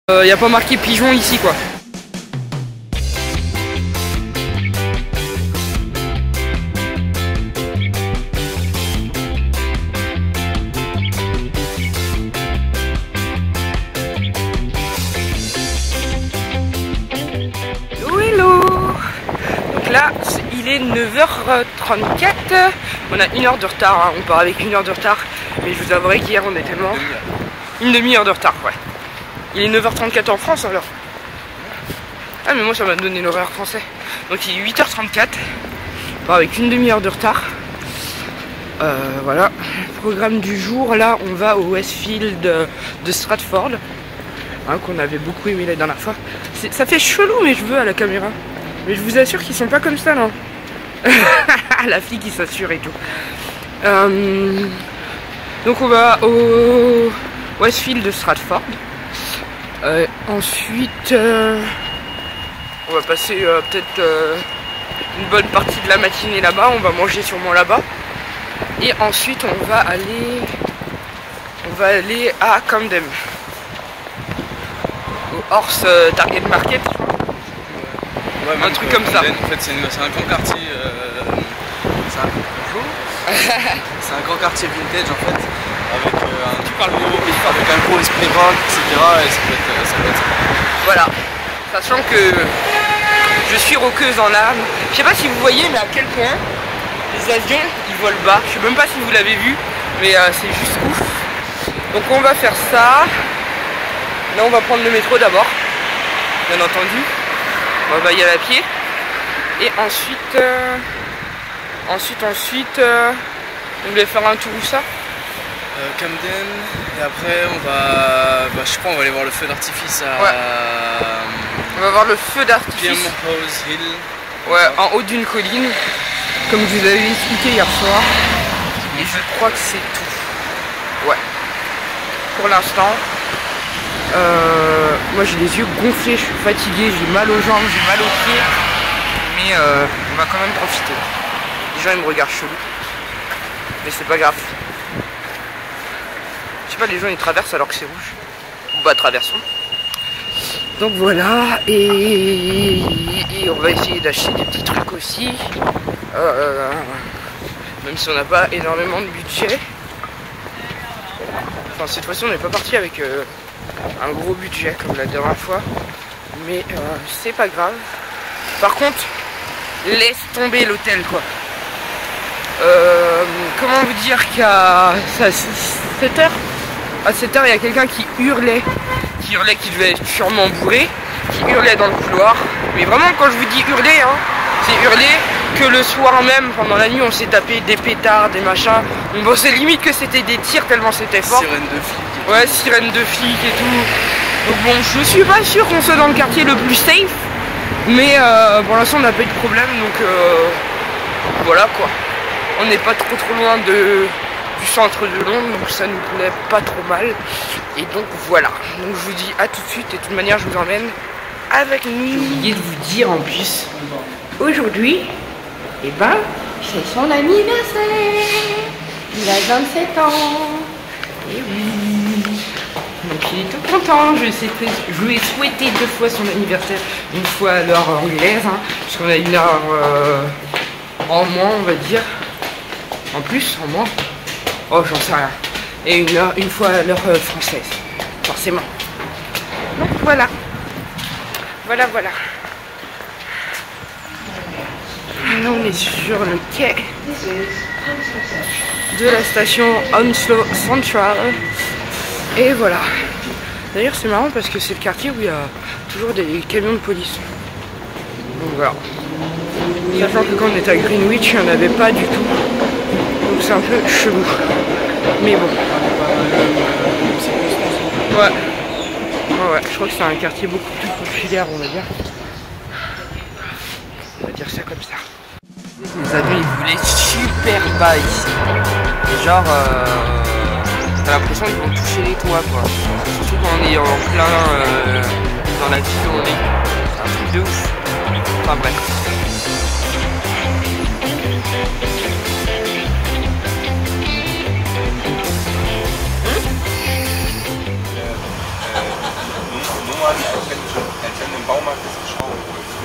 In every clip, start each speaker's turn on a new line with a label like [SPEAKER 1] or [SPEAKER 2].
[SPEAKER 1] y a pas marqué pigeon ici quoi. Hello. Donc là il est 9h34. On a 1 heure de retard, hein. On part avec 1 heure de retard. Mais je vous avouerai qu'hier on est tellement... Une demi-heure de retard, ouais. Il est 9h34 en France alors. Ah mais moi ça m'a donné l'horaire français. Donc il est 8h34. On part avec une demi-heure de retard. Voilà. Programme du jour, là on va au Westfield de Stratford. Hein, qu'on avait beaucoup aimé la dernière fois. Ça fait chelou mes cheveux à la caméra. Mais je vous assure qu'ils sont pas comme ça là. La fille qui s'assure et tout. Donc on va au Westfield de Stratford. Ensuite on va passer peut-être une bonne partie de la matinée là-bas. On va manger sûrement là-bas. Et ensuite on va aller à Camden. Au Horse Target Market.
[SPEAKER 2] Ouais,
[SPEAKER 1] un truc comme ça.
[SPEAKER 2] En fait c'est un grand quartier. C'est un grand quartier vintage en fait. Avec un gros esprit rock, etc. Et ça peut être sympa.
[SPEAKER 1] Voilà. Sachant que je suis rockeuse en âme. Je sais pas si vous voyez, mais à quel point les avions ils volent bas. Je sais même pas si vous l'avez vu, mais c'est juste ouf. Donc on va faire ça. Là on va prendre le métro d'abord, bien entendu. On va y aller à pied. Et ensuite, on voulait faire un tour où ça?
[SPEAKER 2] Camden, et après on va, je crois on va aller voir le feu d'artifice à...
[SPEAKER 1] Ouais. On va voir le feu d'artifice.
[SPEAKER 2] Primrose Hill.
[SPEAKER 1] Ouais, en haut d'une colline, comme je vous avais expliqué hier soir. Et je crois que c'est tout. Ouais. Pour l'instant. Moi j'ai les yeux gonflés, je suis fatigué, j'ai mal aux jambes, j'ai mal aux pieds. Mais on va quand même profiter. Les gens ils me regardent chelou. Mais c'est pas grave. Je sais pas, les gens ils traversent alors que c'est rouge. Bah traversons. Donc voilà, et on va essayer d'acheter des petits trucs aussi. Même si on n'a pas énormément de budget. Enfin cette fois-ci on n'est pas parti avec un gros budget comme la dernière fois. Mais c'est pas grave. Par contre, laisse tomber l'hôtel quoi. Comment vous dire qu'à 7h, à 7h il y a quelqu'un qui hurlait, qui devait être sûrement bourré, qui hurlait dans le couloir. Mais vraiment quand je vous dis hurler, hein, c'est hurler que le soir même, pendant la nuit on s'est tapé des pétards, des machins. On pensait limite que c'était des tirs tellement c'était fort.
[SPEAKER 2] Sirène de flics.
[SPEAKER 1] Ouais, sirène de flics et tout. Donc bon, je suis pas sûr qu'on soit dans le quartier le plus safe. Mais pour l'instant on n'a pas eu de problème, donc voilà quoi. On n'est pas trop loin du centre de Londres, donc ça nous plaît pas trop mal. Et donc voilà, donc je vous dis à tout de suite, et de toute manière je vous emmène avec nous. J'ai oublié de vous dire en plus, aujourd'hui, eh ben, c'est son anniversaire. Il a 27 ans. Et oui. Donc il est tout content, je lui ai souhaité 2 fois son anniversaire, une fois à l'heure anglaise, hein, puisqu'on a une heure en moins on va dire, en plus, en moins, oh j'en sais rien, et une fois à l'heure française, forcément. Donc voilà, voilà. Là on est sur le quai de la station Hounslow Central. Et voilà. D'ailleurs c'est marrant parce que c'est le quartier où il y a toujours des camions de police. Donc voilà. Sachant que quand on était à Greenwich, il n'y en avait pas du tout. Donc c'est un peu chelou. Mais bon. Ouais. Ouais, je crois que c'est un quartier beaucoup plus populaire, on va dire. On va dire ça comme ça. Les avions ils voulaient super bas ici. Et genre t'as l'impression qu'ils vont toucher les toits quoi. Surtout quand on est en plein dans la ville où on est. C'est un truc de ouf. Enfin bref.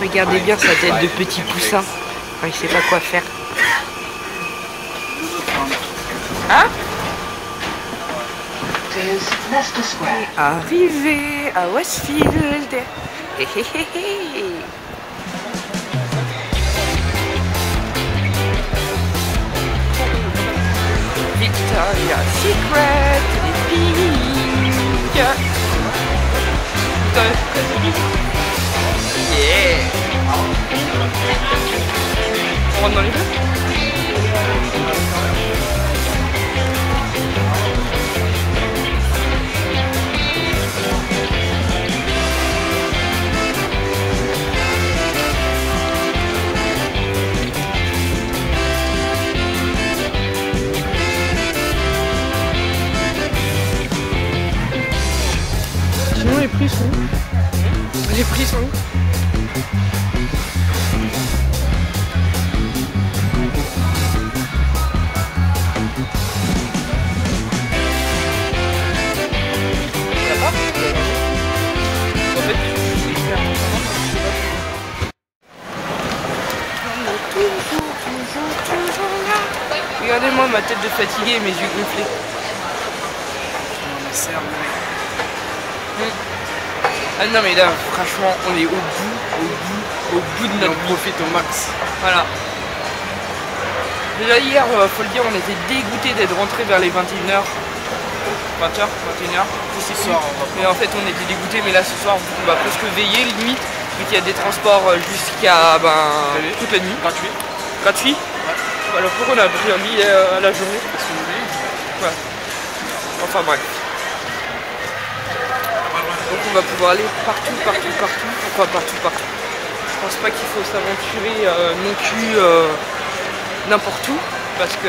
[SPEAKER 1] Regardez bien sa tête de petit poussin. Enfin, il sait pas quoi faire. Hein? Arrivé à Westfield. Hé hé hé hé. Victoria's Secret, les piques. Yeah. On rentre dans les deux? Sinon les prix sont où? Les prix sont où? Regardez-moi ma tête de fatigué et mes yeux gonflés. Ah non mais là franchement on est au bout de notre vie.
[SPEAKER 2] On profite au max.
[SPEAKER 1] Voilà. Déjà hier, faut le dire, on était dégoûtés d'être rentrés vers les 21h. 20h, 21h.
[SPEAKER 2] Ce soir,
[SPEAKER 1] mais en fait on était dégoûtés, mais là ce soir on va presque veiller limite, vu qu'il y a des transports jusqu'à toute la nuit.
[SPEAKER 2] Gratuit.
[SPEAKER 1] Gratuit. Ouais. Alors pourquoi on a pris un billet à la journée? Ouais. Enfin bref. Donc on va pouvoir aller partout. Enfin partout. Je pense pas qu'il faut s'aventurer non plus n'importe où. Parce que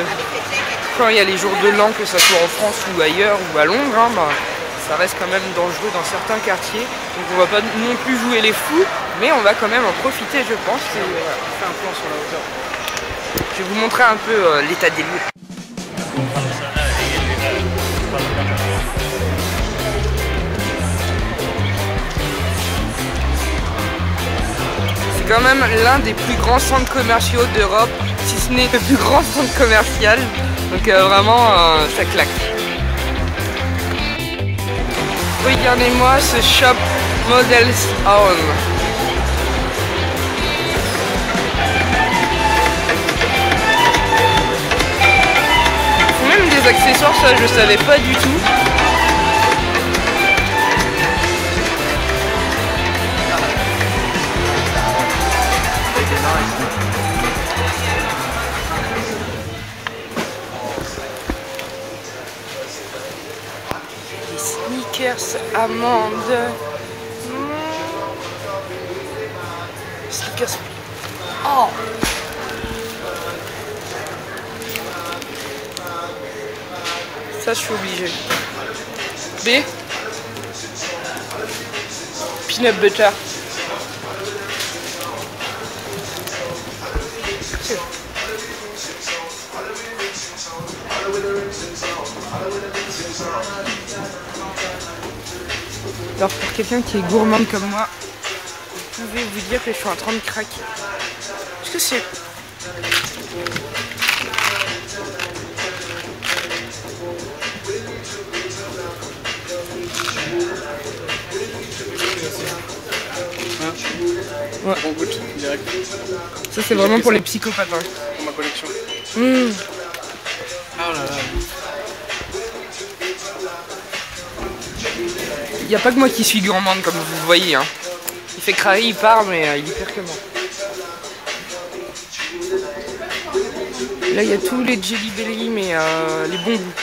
[SPEAKER 1] quand il y a les jours de l'an, que ce soit en France ou ailleurs ou à Londres, hein, ça reste quand même dangereux dans certains quartiers. Donc on va pas non plus jouer les fous, mais on va quand même en profiter je pense. Et,
[SPEAKER 2] faire un plan sur la hauteur.
[SPEAKER 1] Je vais vous montrer un peu l'état des lieux. C'est quand même l'un des plus grands centres commerciaux d'Europe, si ce n'est le plus grand centre commercial. Donc vraiment, ça claque. Regardez-moi ce shop Models Own. Ils font même des accessoires, ça je savais pas du tout. Sneakers, amandes. Sneakers. Oh. Ça, je suis obligée. B. Peanut butter. Alors pour quelqu'un qui est gourmande comme moi, vous pouvez vous dire que je suis en train de craquer. Est-ce que c'est... Ouais.
[SPEAKER 2] Bon goût, direct.
[SPEAKER 1] Ça c'est vraiment pour les psychopathes. Hein.
[SPEAKER 2] Pour ma collection.
[SPEAKER 1] Ah là là. Il n'y a pas que moi qui suis gourmande comme vous voyez. Hein. Il fait craquer, il part, mais il est pire que moi. Là il y a tous les Jelly Belly, mais les bons goûts.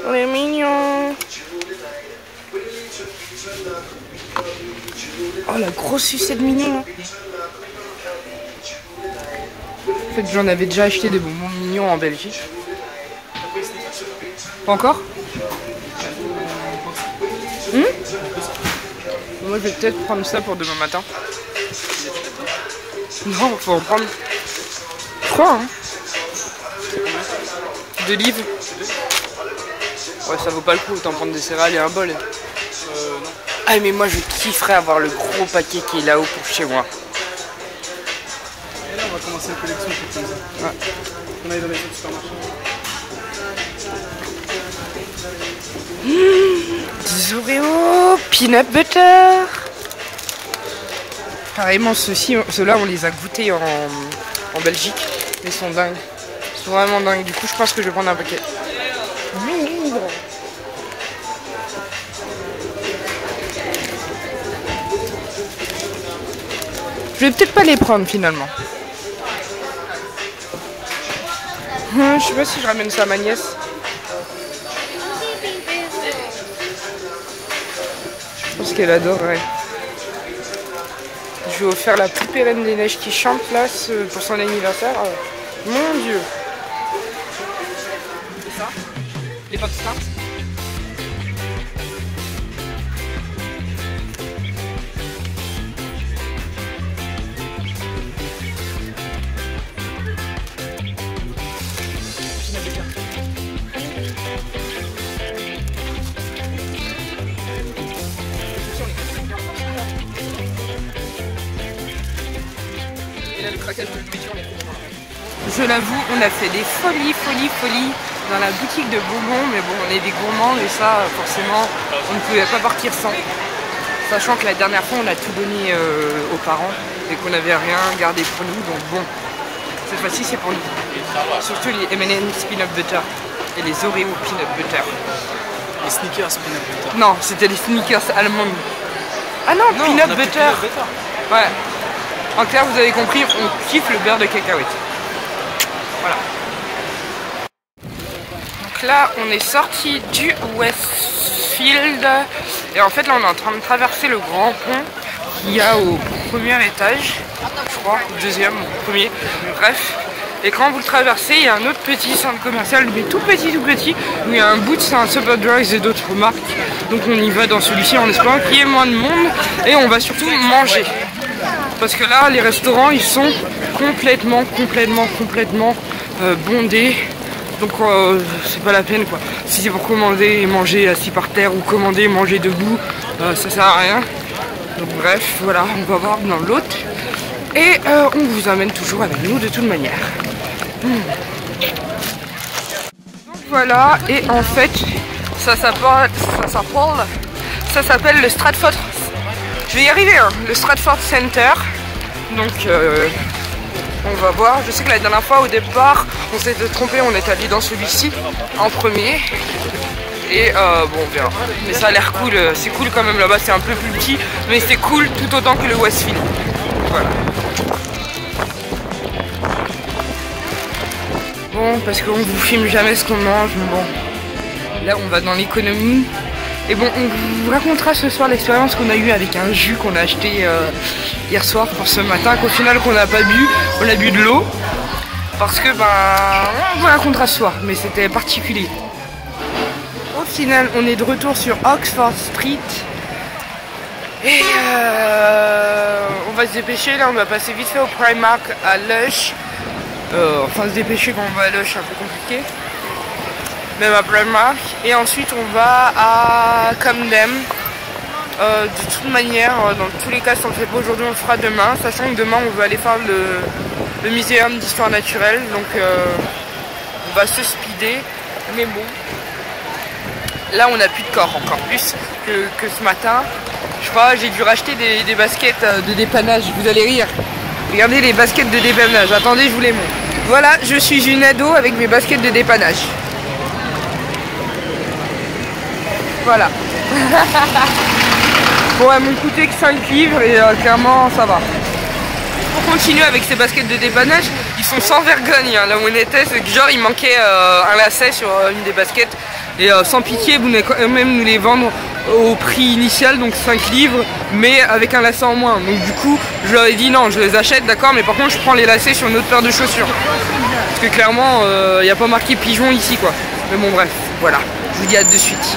[SPEAKER 1] On est mignon. Oh la grosse sucette mignon. En fait j'en avais déjà acheté des bonbons mignons en Belgique. Pas encore? Moi je vais peut-être prendre ça pour demain matin. Non, faut en prendre. Je crois hein. 2 livres. Ouais, ça vaut pas le coup, autant prendre des céréales et un bol.
[SPEAKER 2] Non.
[SPEAKER 1] Ah mais moi je kifferais avoir le gros paquet qui est là-haut pour chez moi.
[SPEAKER 2] Et là on va commencer une collection comme ça. Ouais. On aille dans les autres supermarchés.
[SPEAKER 1] Des Oreos, peanut butter. Pareillement ceux-là on les a goûtés en Belgique. Ils sont dingues. Ils sont vraiment dingues. Du coup je pense que je vais prendre un paquet. Je vais peut-être pas les prendre finalement. Je sais pas si je ramène ça à ma nièce. Je pense qu'elle adorerait. Je vais offrir la poupée Reine des Neiges qui chante là pour son anniversaire. Mon Dieu. C'est ça? Les pop stars. Je l'avoue, on a fait des folies dans la boutique de bonbons, mais bon, on est des gourmands et ça, forcément, on ne pouvait pas partir sans. Sachant que la dernière fois, on a tout donné aux parents et qu'on n'avait rien gardé pour nous, donc bon, cette fois-ci, c'est pour nous. Surtout les M&M's peanut butter et les Oreos peanut butter.
[SPEAKER 2] Les Snickers peanut butter.
[SPEAKER 1] Non, c'était les Snickers allemands. Ah non, peanut butter. Ouais. En clair, vous avez compris, on kiffe le beurre de cacahuète. Voilà. Donc là, on est sorti du Westfield. Et en fait, là, on est en train de traverser le grand pont qu'il y a au premier étage. Je crois, au deuxième, au premier. Bref. Et quand vous le traversez, il y a un autre petit centre commercial, mais tout petit, où il y a un Boots, un Superdrug et d'autres marques. Donc on y va dans celui-ci en espérant qu'il y ait moins de monde. Et on va surtout manger. Parce que là, les restaurants, ils sont complètement bondés. Donc c'est pas la peine quoi. Si c'est pour commander et manger assis par terre ou commander et manger debout, ça sert à rien. Donc bref, voilà, on va voir dans l'autre. Et on vous amène toujours avec nous de toute manière. Donc voilà, et en fait, ça s'appelle le Stratford. Je vais y arriver, hein, le Stratford Center. Donc on va voir. Je sais que la dernière fois au départ, on s'était trompé, on est allé dans celui-ci en premier. Et bon, on verra. Mais ça a l'air cool, c'est cool quand même là-bas, c'est un peu plus petit, mais c'est cool tout autant que le Westfield. Voilà. Bon, parce qu'on vous filme jamais ce qu'on mange, mais bon. Là, on va dans l'économie. Et bon, on vous racontera ce soir l'expérience qu'on a eue avec un jus qu'on a acheté hier soir pour ce matin, qu'au final qu'on n'a pas bu, on a bu de l'eau. Parce que, ben, on vous racontera ce soir, mais c'était particulier. Au final, on est de retour sur Oxford Street. Et on va se dépêcher, là on va passer vite fait au Primark à Lush. Enfin se dépêcher quand on va à Lush, c'est un peu compliqué. Même à Primark. Et ensuite on va à Camden. De toute manière, dans tous les cas, si on ne le fait pas aujourd'hui, on le fera demain. Sachant que demain on veut aller faire le muséum d'histoire naturelle. Donc on va se speeder. Mais bon. Là on n'a plus de corps, encore plus que ce matin. Je crois j'ai dû racheter des baskets de dépannage. Vous allez rire. Regardez les baskets de dépannage. Attendez, je vous les montre. Voilà, je suis une ado avec mes baskets de dépannage. Voilà. Bon, elles m'ont coûté que 5 livres et clairement ça va. Pour continuer avec ces baskets de dépannage, ils sont sans vergogne. Hein. Là où on était, c'est que genre il manquait un lacet sur une des baskets. Et sans pitié, vous venez quand même nous les vendre au prix initial, donc 5 livres, mais avec un lacet en moins. Donc du coup, je leur ai dit non, je les achète, d'accord, mais par contre je prends les lacets sur une autre paire de chaussures. Parce que clairement, il n'y a pas marqué pigeon ici, quoi. Mais bon, bref, voilà. Je vous dis à de suite.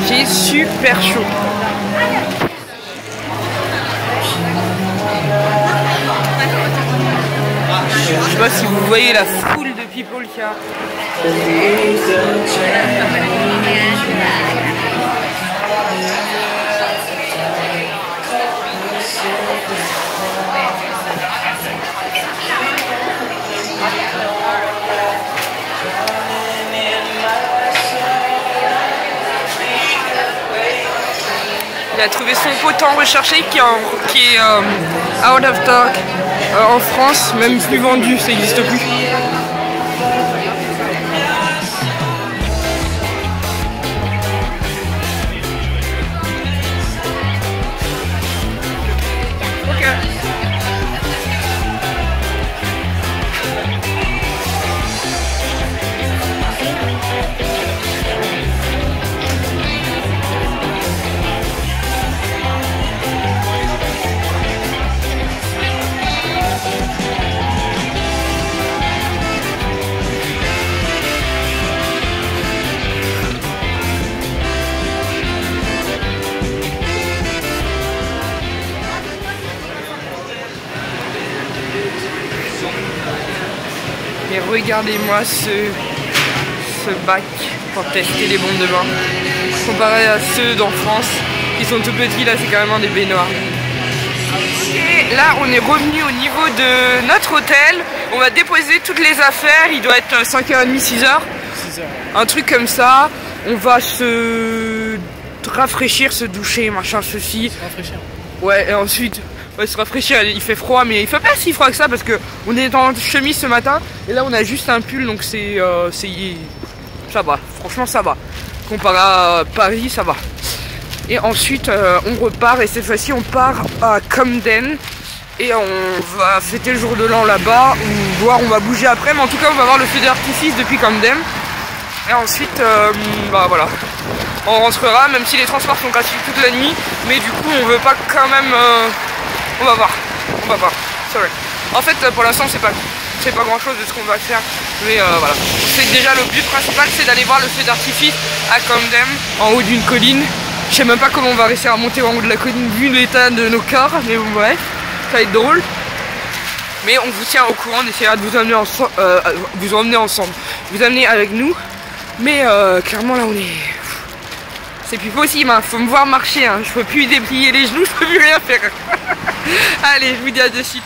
[SPEAKER 1] J'ai super chaud. Je sais pas si vous voyez la foule de people qu'il y a. Il a trouvé son pot tant recherché qui est out of stock en France, même plus vendu, ça n'existe plus. Et regardez-moi ce bac pour tester les bombes de bain. Comparé à ceux d'en France qui sont tout petits, là c'est carrément des baignoires. Et là on est revenu au niveau de notre hôtel. On va déposer toutes les affaires, il doit être 5h30, 6h. Un truc comme ça. On va se rafraîchir, se doucher, machin, ceci. Se rafraîchir. Ouais, et ensuite... Ouais, se rafraîchir, il fait froid, mais il fait pas si froid que ça parce que on est en chemise ce matin et là on a juste un pull, donc ça va, franchement ça va. Comparé à Paris, ça va. Et ensuite on repart et cette fois-ci on part à Camden et on va fêter le jour de l'an là-bas ou voir, on va bouger après, mais en tout cas on va voir le feu d'artifice depuis Camden. Et ensuite, bah voilà, on rentrera, même si les transports sont gratuits toute la nuit, mais du coup on veut pas quand même... On va voir, sorry. En fait, pour l'instant, c'est pas grand chose de ce qu'on va faire, mais voilà. C'est déjà le but principal, c'est d'aller voir le feu d'artifice à Camden, en haut d'une colline. Je sais même pas comment on va réussir à monter en haut de la colline vu l'état de nos corps, mais bon, bref, ça va être drôle. Mais on vous tient au courant, on essaiera de vous emmener ensemble, vous amener avec nous. Mais clairement là, on est... C'est plus possible, hein. Faut me voir marcher, hein. Je peux plus déplier les genoux, je peux plus rien faire. Allez, je vous dis à de suite.